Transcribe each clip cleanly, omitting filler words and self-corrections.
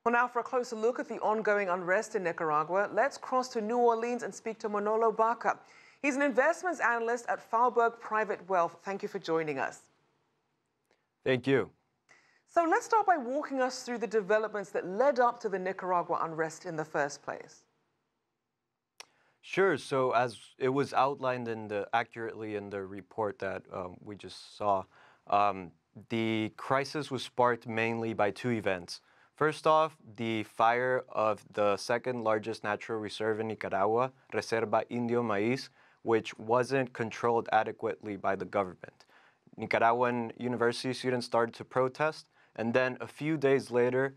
Well, now for a closer look at the ongoing unrest in Nicaragua, let's cross to New Orleans and speak to Manolo Baca. He's an investments analyst at Faubourg Private Wealth. Thank you for joining us. Thank you. So let's start by walking us through the developments that led up to the Nicaragua unrest in the first place. Sure. So as it was outlined accurately in the report that we just saw, the crisis was sparked mainly by two events. First off, the fire of the second largest natural reserve in Nicaragua, Reserva Indio Maíz, which wasn't controlled adequately by the government. Nicaraguan university students started to protest, and then a few days later,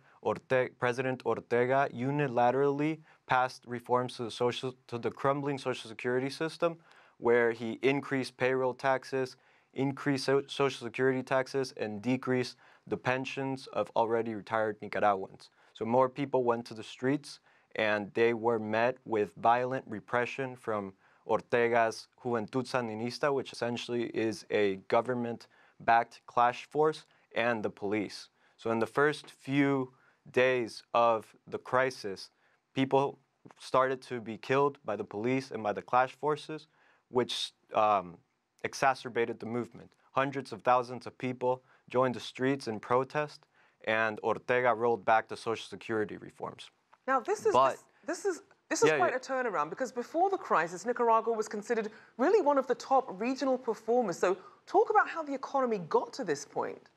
President Ortega unilaterally passed reforms to the crumbling social security system, where he increased payroll taxes, increased social security taxes, and decreased the pensions of already retired Nicaraguans. So more people went to the streets, and they were met with violent repression from Ortega's Juventud Sandinista, which essentially is a government-backed clash force, and the police. So in the first few days of the crisis, people started to be killed by the police and by the clash forces, which exacerbated the movement. Hundreds of thousands of people joined the streets in protest, and Ortega rolled back the social security reforms. Now, this is quite a turnaround, because before the crisis, Nicaragua was considered really one of the top regional performers. So talk about how the economy got to this point.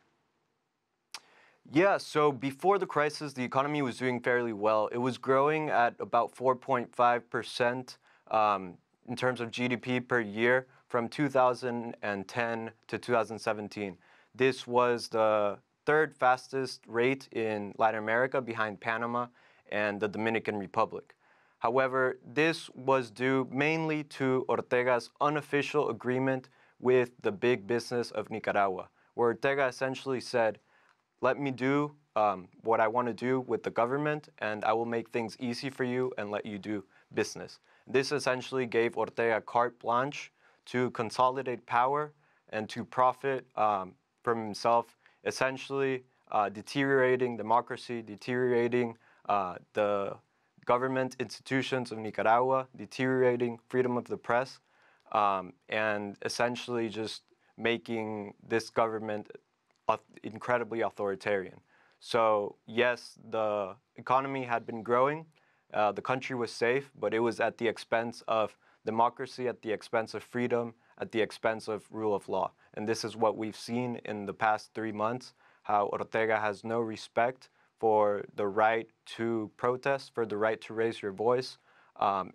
Yeah, so before the crisis, the economy was doing fairly well. It was growing at about 4.5% in terms of GDP per year from 2010 to 2017. This was the third fastest rate in Latin America, behind Panama and the Dominican Republic. However, this was due mainly to Ortega's unofficial agreement with the big business of Nicaragua, where Ortega essentially said, let me do what I want to do with the government, and I will make things easy for you and let you do business. This essentially gave Ortega carte blanche to consolidate power and to profit from himself, essentially deteriorating democracy, deteriorating the government institutions of Nicaragua, deteriorating freedom of the press, and essentially just making this government incredibly authoritarian. So yes, the economy had been growing, the country was safe, but it was at the expense of democracy, at the expense of freedom, at the expense of rule of law. And this is what we've seen in the past 3 months, how Ortega has no respect for the right to protest, for the right to raise your voice,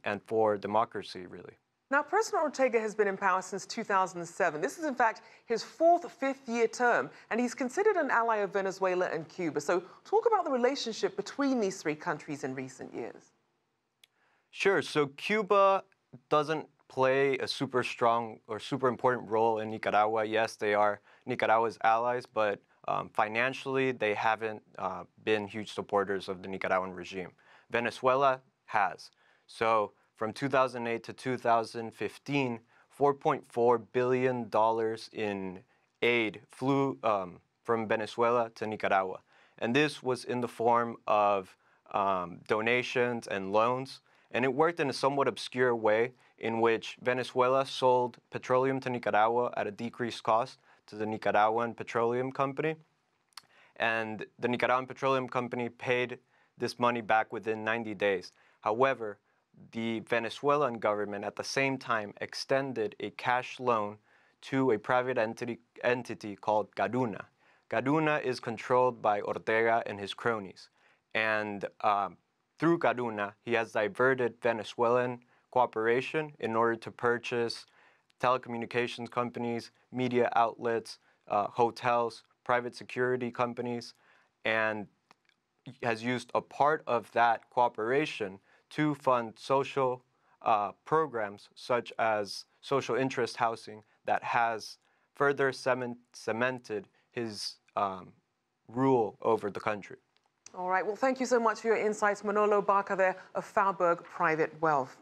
and for democracy, really. Now, President Ortega has been in power since 2007. This is, in fact, his fifth-year term, and he's considered an ally of Venezuela and Cuba. So talk about the relationship between these three countries in recent years. Sure. So Cuba doesn't play a super strong or super important role in Nicaragua. Yes, they are Nicaragua's allies, but financially, they haven't been huge supporters of the Nicaraguan regime. Venezuela has. So from 2008 to 2015, $4.4 billion in aid flew from Venezuela to Nicaragua. And this was in the form of donations and loans. And it worked in a somewhat obscure way in which Venezuela sold petroleum to Nicaragua at a decreased cost to the Nicaraguan Petroleum Company. And the Nicaraguan Petroleum Company paid this money back within 90 days. However, the Venezuelan government at the same time extended a cash loan to a private entity called Gaduna. Gaduna is controlled by Ortega and his cronies. And through Gaduna, he has diverted Venezuelan cooperation in order to purchase telecommunications companies, media outlets, hotels, private security companies, and has used a part of that cooperation to fund social programs such as social interest housing that has further cemented his rule over the country. All right. Well, thank you so much for your insights, Manolo Baca there of Faubourg Private Wealth.